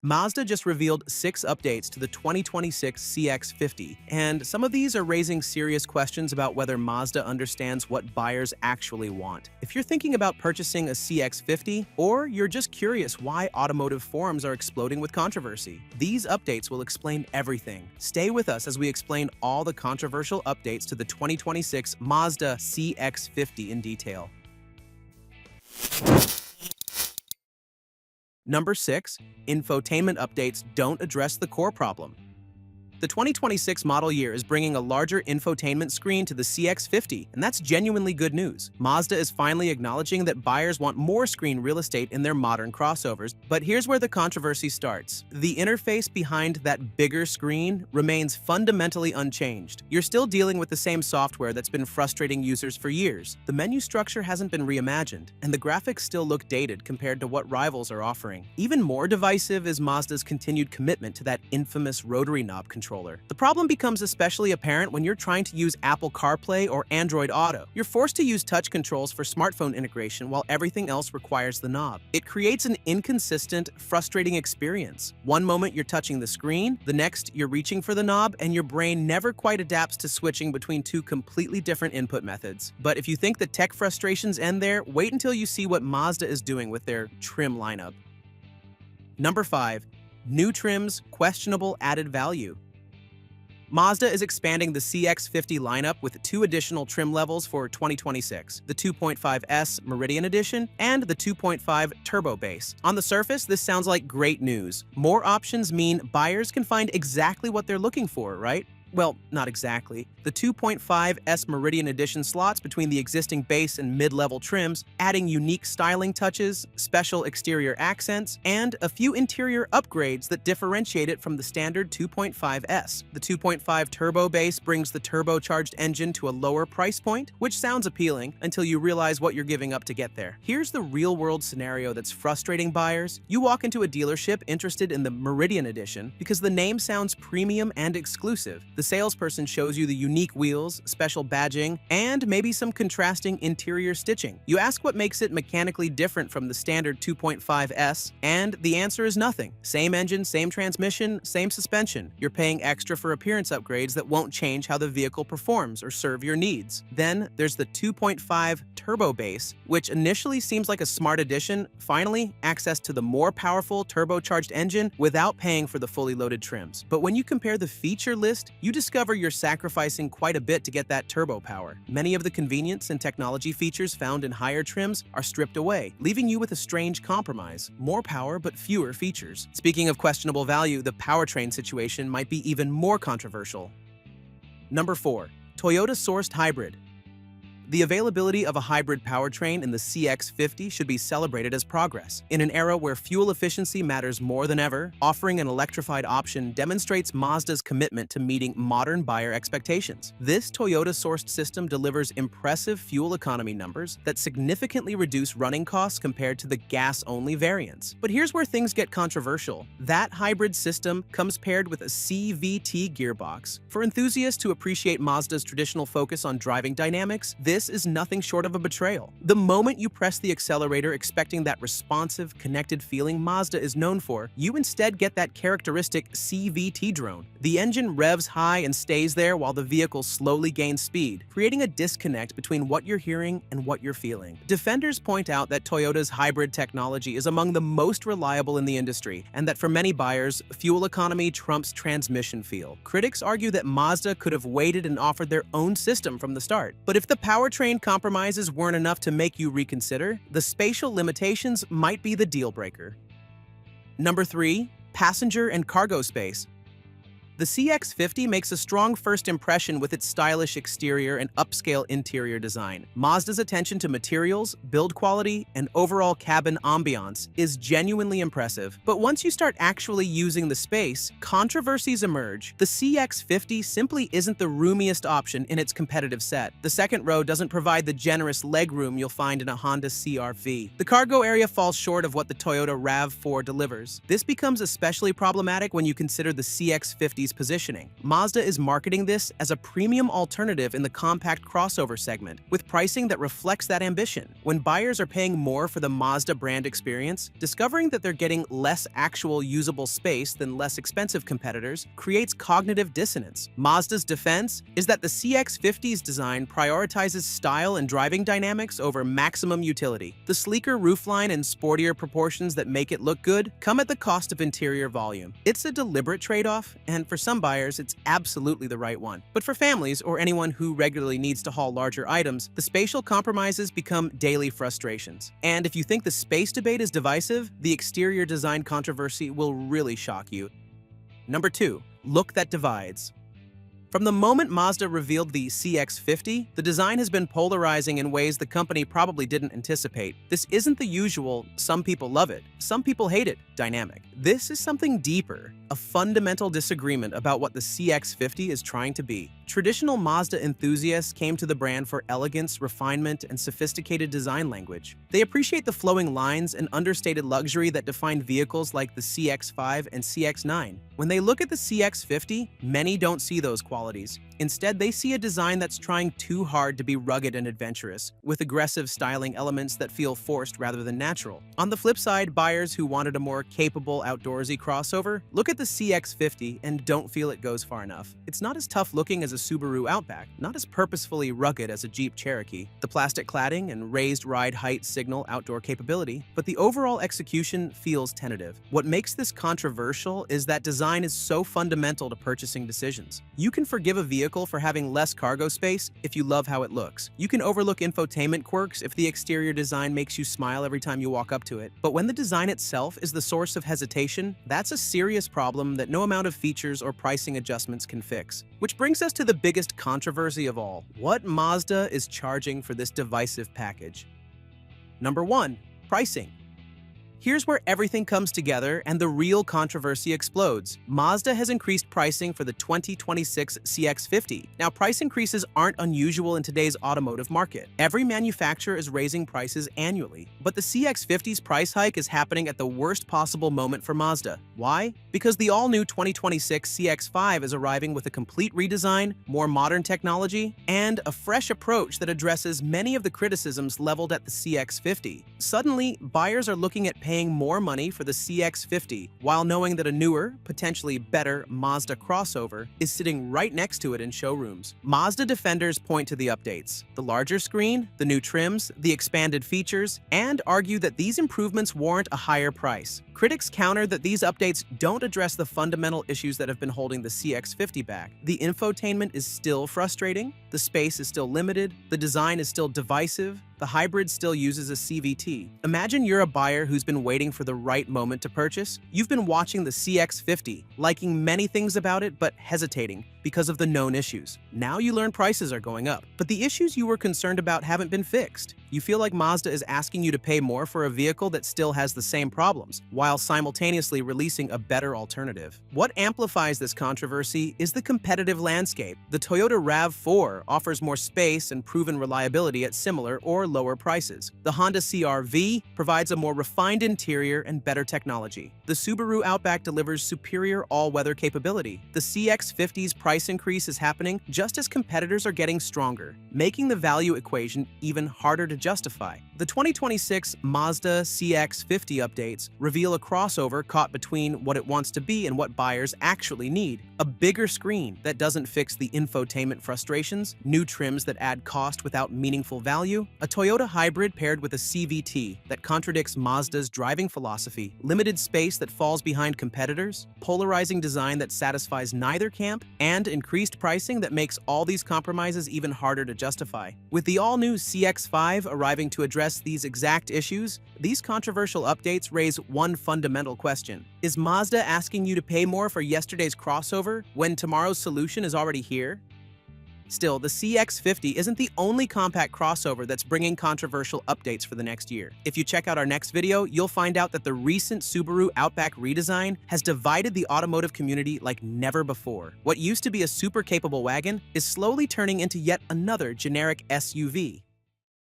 Mazda just revealed 6 updates to the 2026 CX-50, and some of these are raising serious questions about whether Mazda understands what buyers actually want. If you're thinking about purchasing a CX-50, or you're just curious why automotive forums are exploding with controversy, these updates will explain everything. Stay with us as we explain all the controversial updates to the 2026 Mazda CX-50 in detail. Number 6. Infotainment updates don't address the core problem. The 2026 model year is bringing a larger infotainment screen to the CX-50, and that's genuinely good news. Mazda is finally acknowledging that buyers want more screen real estate in their modern crossovers, but here's where the controversy starts. The interface behind that bigger screen remains fundamentally unchanged. You're still dealing with the same software that's been frustrating users for years. The menu structure hasn't been reimagined, and the graphics still look dated compared to what rivals are offering. Even more divisive is Mazda's continued commitment to that infamous rotary knob controller. The problem becomes especially apparent when you're trying to use Apple CarPlay or Android Auto. You're forced to use touch controls for smartphone integration while everything else requires the knob. It creates an inconsistent, frustrating experience. One moment you're touching the screen, the next you're reaching for the knob, and your brain never quite adapts to switching between two completely different input methods. But if you think the tech frustrations end there, wait until you see what Mazda is doing with their trim lineup. Number 5. New trims, questionable added value. Mazda is expanding the CX-50 lineup with 2 additional trim levels for 2026, the 2.5S Meridian Edition and the 2.5 Turbo Base. On the surface, this sounds like great news. More options mean buyers can find exactly what they're looking for, right? Well, not exactly. The 2.5S Meridian Edition slots between the existing base and mid-level trims, adding unique styling touches, special exterior accents, and a few interior upgrades that differentiate it from the standard 2.5S. The 2.5 Turbo Base brings the turbocharged engine to a lower price point, which sounds appealing until you realize what you're giving up to get there. Here's the real-world scenario that's frustrating buyers. You walk into a dealership interested in the Meridian Edition because the name sounds premium and exclusive. The salesperson shows you the unique wheels, special badging, and maybe some contrasting interior stitching. You ask what makes it mechanically different from the standard 2.5S, and the answer is nothing. Same engine, same transmission, same suspension. You're paying extra for appearance upgrades that won't change how the vehicle performs or serve your needs. Then there's the 2.5 Turbo Base, which initially seems like a smart addition. Finally, access to the more powerful turbocharged engine without paying for the fully loaded trims. But when you compare the feature list, you discover you're sacrificing quite a bit to get that turbo power. Many of the convenience and technology features found in higher trims are stripped away, leaving you with a strange compromise: more power but fewer features. Speaking of questionable value, the powertrain situation might be even more controversial. Number 4. Toyota-sourced hybrid. The availability of a hybrid powertrain in the CX-50 should be celebrated as progress. In an era where fuel efficiency matters more than ever, offering an electrified option demonstrates Mazda's commitment to meeting modern buyer expectations. This Toyota-sourced system delivers impressive fuel economy numbers that significantly reduce running costs compared to the gas-only variants. But here's where things get controversial. That hybrid system comes paired with a CVT gearbox. For enthusiasts who appreciate Mazda's traditional focus on driving dynamics, this is nothing short of a betrayal. The moment you press the accelerator expecting that responsive, connected feeling Mazda is known for, you instead get that characteristic CVT drone. The engine revs high and stays there while the vehicle slowly gains speed, creating a disconnect between what you're hearing and what you're feeling. Defenders point out that Toyota's hybrid technology is among the most reliable in the industry, and that for many buyers, fuel economy trumps transmission feel. Critics argue that Mazda could have waited and offered their own system from the start. But if the powertrain compromises weren't enough to make you reconsider, the spatial limitations might be the deal breaker. Number 3. Passenger and cargo space. The CX-50 makes a strong first impression with its stylish exterior and upscale interior design. Mazda's attention to materials, build quality, and overall cabin ambiance is genuinely impressive. But once you start actually using the space, controversies emerge. The CX-50 simply isn't the roomiest option in its competitive set. The second row doesn't provide the generous legroom you'll find in a Honda CR-V. The cargo area falls short of what the Toyota RAV4 delivers. This becomes especially problematic when you consider the CX-50's CX-50's positioning. Mazda is marketing this as a premium alternative in the compact crossover segment, with pricing that reflects that ambition. When buyers are paying more for the Mazda brand experience, discovering that they're getting less actual usable space than less expensive competitors creates cognitive dissonance. Mazda's defense is that the CX-50's design prioritizes style and driving dynamics over maximum utility. The sleeker roofline and sportier proportions that make it look good come at the cost of interior volume. It's a deliberate trade-off, and for some buyers, it's absolutely the right one. But for families or anyone who regularly needs to haul larger items, the spatial compromises become daily frustrations. And if you think the space debate is divisive, the exterior design controversy will really shock you. Number 2. Look that divides. From the moment Mazda revealed the CX-50, the design has been polarizing in ways the company probably didn't anticipate. This isn't the usual, some people love it, some people hate it, dynamic. This is something deeper, a fundamental disagreement about what the CX-50 is trying to be. Traditional Mazda enthusiasts came to the brand for elegance, refinement, and sophisticated design language. They appreciate the flowing lines and understated luxury that define vehicles like the CX-5 and CX-9. When they look at the CX-50, many don't see those qualities. Instead, they see a design that's trying too hard to be rugged and adventurous, with aggressive styling elements that feel forced rather than natural. On the flip side, buyers who wanted a more capable, outdoorsy crossover look at the CX-50 and don't feel it goes far enough. It's not as tough looking as a Subaru Outback, not as purposefully rugged as a Jeep Cherokee. The plastic cladding and raised ride height signal outdoor capability, but the overall execution feels tentative. What makes this controversial is that design is so fundamental to purchasing decisions. You can forgive a vehicle for having less cargo space if you love how it looks. You can overlook infotainment quirks if the exterior design makes you smile every time you walk up to it. But when the design itself is the source of hesitation, that's a serious problem that no amount of features or pricing adjustments can fix. Which brings us to the biggest controversy of all: what Mazda is charging for this divisive package. Number 1. Pricing. Here's where everything comes together and the real controversy explodes. Mazda has increased pricing for the 2026 CX-50. Now, price increases aren't unusual in today's automotive market. Every manufacturer is raising prices annually. But the CX-50's price hike is happening at the worst possible moment for Mazda. Why? Because the all-new 2026 CX-5 is arriving with a complete redesign, more modern technology, and a fresh approach that addresses many of the criticisms leveled at the CX-50. Suddenly, buyers are looking at paying more money for the CX-50 while knowing that a newer, potentially better Mazda crossover is sitting right next to it in showrooms. Mazda defenders point to the updates, the larger screen, the new trims, the expanded features, and argue that these improvements warrant a higher price. Critics counter that these updates don't address the fundamental issues that have been holding the CX-50 back. The infotainment is still frustrating, the space is still limited, the design is still divisive, the hybrid still uses a CVT. Imagine you're a buyer who's been waiting for the right moment to purchase. You've been watching the CX-50, liking many things about it, but hesitating because of the known issues. Now you learn prices are going up, but the issues you were concerned about haven't been fixed. You feel like Mazda is asking you to pay more for a vehicle that still has the same problems, while simultaneously releasing a better alternative. What amplifies this controversy is the competitive landscape. The Toyota RAV4 offers more space and proven reliability at similar or lower prices. The Honda CR-V provides a more refined interior and better technology. The Subaru Outback delivers superior all-weather capability. The CX-50's price increase is happening just as competitors are getting stronger, making the value equation even harder to justify. The 2026 Mazda CX-50 updates reveal a crossover caught between what it wants to be and what buyers actually need. A bigger screen that doesn't fix the infotainment frustrations, new trims that add cost without meaningful value, a Toyota hybrid paired with a CVT that contradicts Mazda's driving philosophy, limited space that falls behind competitors, polarizing design that satisfies neither camp, and increased pricing that makes all these compromises even harder to justify. With the all-new CX-5 arriving to address these exact issues, these controversial updates raise one fundamental question. Is Mazda asking you to pay more for yesterday's crossover when tomorrow's solution is already here? Still, the CX-50 isn't the only compact crossover that's bringing controversial updates for the next year. If you check out our next video, you'll find out that the recent Subaru Outback redesign has divided the automotive community like never before. What used to be a super capable wagon is slowly turning into yet another generic SUV.